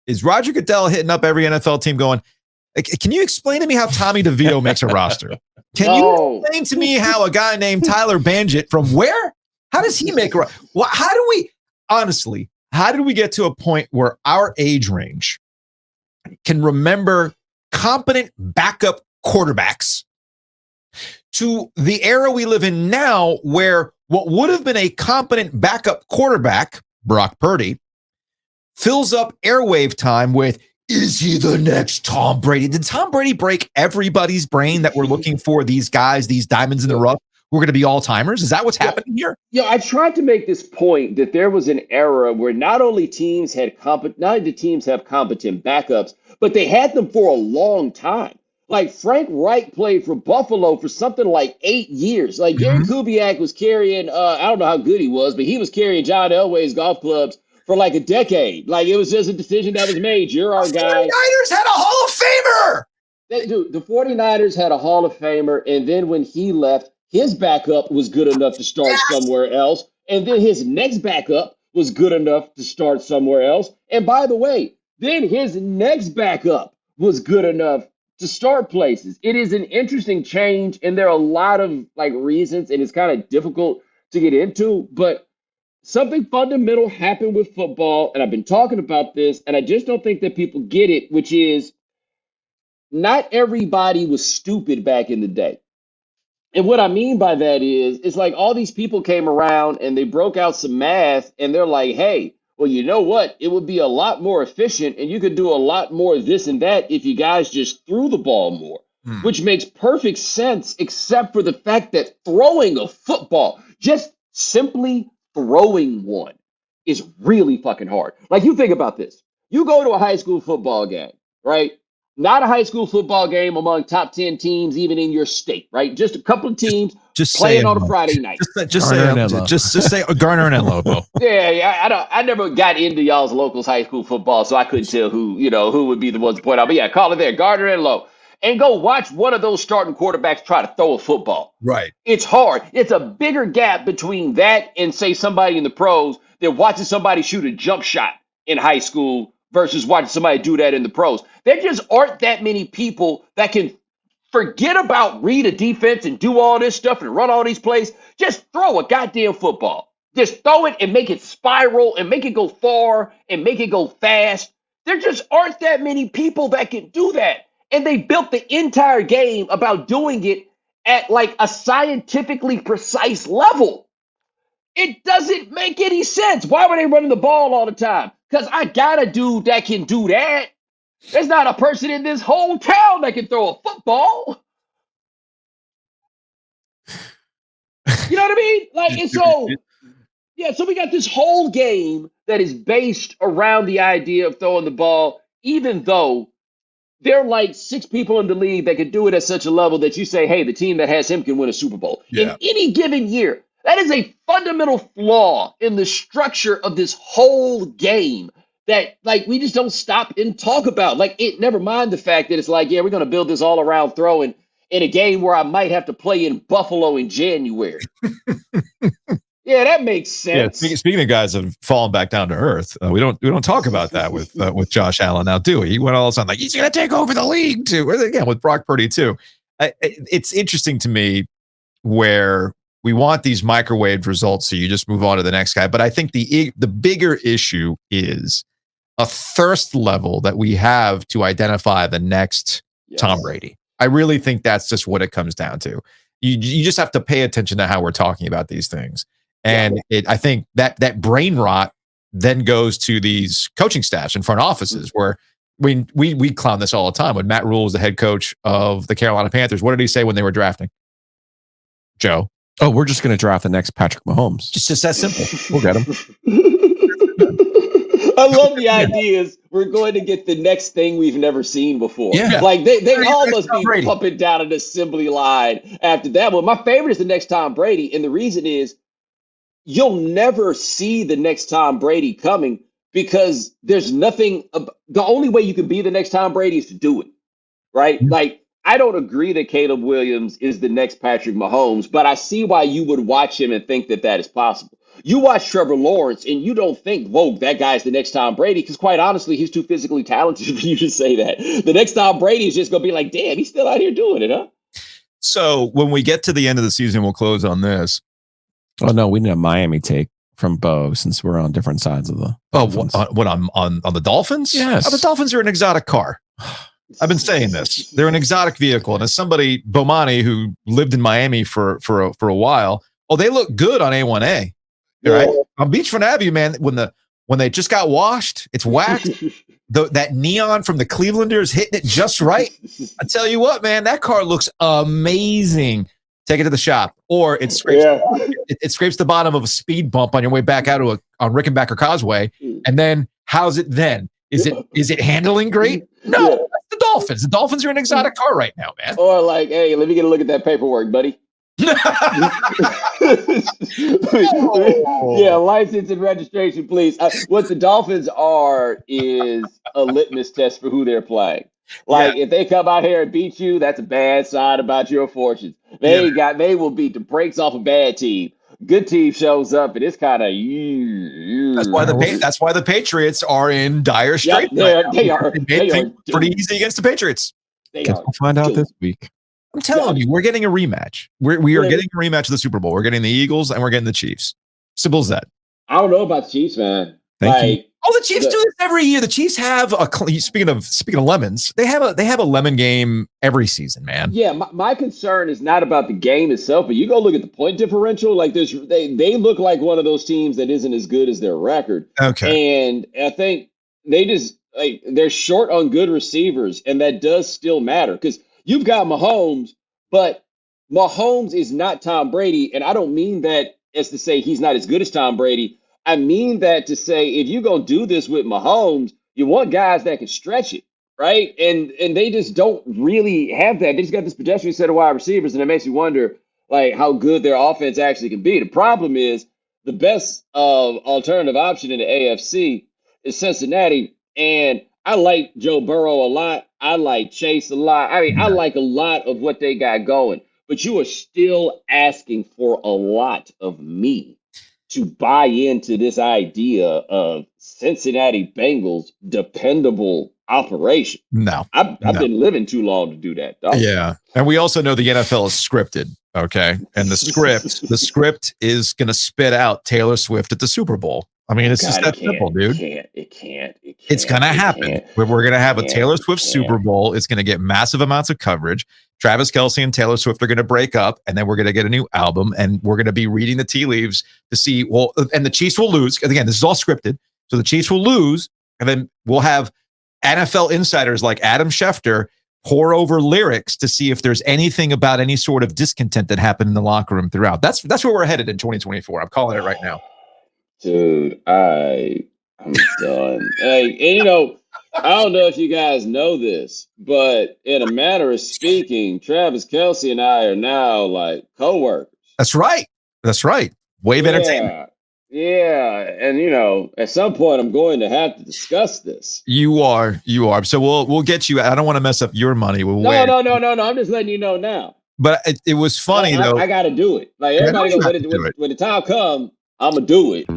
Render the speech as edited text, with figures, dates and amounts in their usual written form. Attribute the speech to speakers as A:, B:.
A: is Roger Goodell hitting up every NFL team going, can you explain to me how Tommy DeVito makes a roster? Can you explain to me how a guy named Tyler Bagent from where? How does he make a roster? Well, how did we get to a point where our age range can remember competent backup quarterbacks to the era we live in now, where what would have been a competent backup quarterback, Brock Purdy, fills up airwave time with, is he the next Tom Brady? Did Tom Brady break everybody's brain that we're looking for these guys, these diamonds in the rough, who are going to be all-timers? Is that what's happening here?
B: Yeah, I tried to make this point that there was an era where not only teams have competent backups, but they had them for a long time. Like Frank Reich played for Buffalo for something like 8 years. Like Gary Kubiak was carrying, I don't know how good he was, but he was carrying John Elway's golf clubs for like a decade. Like it was just a decision that was made. You're our guy.
A: The 49ers had a Hall of Famer.
B: The 49ers had a Hall of Famer, and then when he left, his backup was good enough to start somewhere else. And then his next backup was good enough to start somewhere else. And by the way, then his next backup was good enough to start places. It is an interesting change, and there are a lot of reasons, and it's kind of difficult to get into, but something fundamental happened with football, and I've been talking about this, and I just don't think that people get it, which is not everybody was stupid back in the day. And what I mean by that is, it's like all these people came around and they broke out some math, and they're like, hey, well, you know what? It would be a lot more efficient, and you could do a lot more of this and that if you guys just threw the ball more, which makes perfect sense, except for the fact that throwing a football, just simply throwing one, is really fucking hard. Like, you think about this. You go to a high school football game, right? Not a high school football game among top 10 teams, even in your state, right? Just a couple of teams playing on a Friday night.
A: Just say Garner and Enloe.
B: Yeah. I never got into y'all's locals high school football, so I couldn't tell who would be the ones to point out. But yeah, call it there, Garner and Enloe. And go watch one of those starting quarterbacks try to throw a football.
A: Right.
B: It's hard. It's a bigger gap between that and, say, somebody in the pros than watching somebody shoot a jump shot in high school versus watching somebody do that in the pros. There just aren't that many people that can forget about read a defense and do all this stuff and run all these plays. Just throw a goddamn football. Just throw it and make it spiral and make it go far and make it go fast. There just aren't that many people that can do that. And they built the entire game about doing it at like a scientifically precise level. It doesn't make any sense. Why were they running the ball all the time? Because I got a dude that can do that. There's not a person in this whole town that can throw a football. You know what I mean? So we got this whole game that is based around the idea of throwing the ball, even though there are like 6 people in the league that can do it at such a level that you say, hey, the team that has him can win a Super Bowl. In any given year. That is a fundamental flaw in the structure of this whole game that we just don't stop and talk about. Never mind the fact that it's like, yeah, we're going to build this all around throwing in a game where I might have to play in Buffalo in January. Yeah, that makes sense.
A: Yeah, speaking of guys that have fallen back down to earth, we don't talk about that with Josh Allen now, do we? He went all of a sudden like he's going to take over the league too. Again, with Brock Purdy too. It's interesting to me where we want these microwave results, so you just move on to the next guy. But I think the bigger issue is a thirst level that we have to identify the next Tom Brady. I really think that's just what it comes down to. You just have to pay attention to how we're talking about these things. And I think that brain rot then goes to these coaching staffs and front offices where we clown this all the time. When Matt Rule was the head coach of the Carolina Panthers, what did he say when they were drafting? Joe?
C: Oh, we're just going to draft the next Patrick Mahomes.
A: It's just that simple.
C: We'll get him.
B: I love the ideas. We're going to get the next thing we've never seen before.
A: Yeah.
B: They all must be pumping down an assembly line after that. Well, my favorite is the next Tom Brady. And the reason is you'll never see the next Tom Brady coming because there's nothing. The only way you can be the next Tom Brady is to do it. Right. Mm-hmm. I don't agree that Caleb Williams is the next Patrick Mahomes, but I see why you would watch him and think that is possible. You watch Trevor Lawrence, and you don't think, whoa, that guy's the next Tom Brady, because quite honestly, he's too physically talented for you to say that. The next Tom Brady is just going to be like, damn, he's still out here doing it, huh?
A: So when we get to the end of the season, we'll close on this.
C: Oh no, we need a Miami take from Bo since we're on different sides of the. Dolphins.
A: What on the Dolphins?
C: Yes.
A: The Dolphins are an exotic car. I've been saying this. They're an exotic vehicle, and as somebody, Bomani, who lived in Miami for a while, they look good on A1A. Right? On Beachfront Avenue, man, when they just got washed, it's waxed. That neon from the Clevelanders hitting it just right. I tell you what, man, that car looks amazing. Take it to the shop, or it scrapes it scrapes the bottom of a speed bump on your way back out on Rickenbacker Causeway, and then how's it then? Is it handling great? No, that's the Dolphins. The Dolphins are an exotic car right now, man.
B: Or like, hey, let me get a look at that paperwork, buddy. Yeah, license and registration, please. What the Dolphins are is a litmus test for who they're playing. Like, if they come out here and beat you, that's a bad sign about your fortunes. They will beat the brakes off a bad team. Good team shows up, and it's kind of
A: That's why the Patriots are in dire straits.
B: They are
A: pretty easy against the Patriots.
C: We'll find out this week.
A: I'm telling you, we're getting a rematch. We are getting a rematch of the Super Bowl. We're getting the Eagles and we're getting the Chiefs. Simple as that.
B: I don't know about the Chiefs, man.
C: Thank you.
A: The Chiefs do this every year. The Chiefs have speaking of lemons, they have a lemon game every season, man.
B: Yeah, my concern is not about the game itself, but you go look at the point differential. Like they look like one of those teams that isn't as good as their record.
A: Okay,
B: and I think they just they're short on good receivers, and that does still matter because you've got Mahomes, but Mahomes is not Tom Brady, and I don't mean that as to say he's not as good as Tom Brady. I mean that to say if you're going to do this with Mahomes, you want guys that can stretch it, right? And they just don't really have that. They just got this pedestrian set of wide receivers, and it makes you wonder like how good their offense actually can be. The problem is the best alternative option in the AFC is Cincinnati, and I like Joe Burrow a lot. I like Chase a lot. I mean, I like a lot of what they got going, but you are still asking for a lot of me to buy into this idea of Cincinnati Bengals dependable operation.
A: No,
B: I've been living too long to do that, dog.
A: Yeah, and we also know the NFL is scripted. Okay, and the script is going to spit out Taylor Swift at the Super Bowl. I mean, it's just that simple, dude.
B: It can't.
A: It's going to happen. We're going to have a Taylor Swift Super Bowl. It's going to get massive amounts of coverage. Travis Kelce and Taylor Swift are going to break up, and then we're going to get a new album, and we're going to be reading the tea leaves to see, and the Chiefs will lose. Again, this is all scripted. So the Chiefs will lose, and then we'll have NFL insiders like Adam Schefter pour over lyrics to see if there's anything about any sort of discontent that happened in the locker room throughout. That's where we're headed in 2024. I'm calling it right now.
B: Dude, I'm done. Hey, and I don't know if you guys know this, but in a manner of speaking, Travis Kelce and I are now like co-workers.
A: That's right. Wave Entertainment.
B: Yeah, and at some point I'm going to have to discuss this.
A: You are. So we'll get you. I don't want to mess up your money.
B: No. I'm just letting you know now.
A: But it was funny though.
B: I got to do it. Like everybody, when the time comes, I'm gonna do it.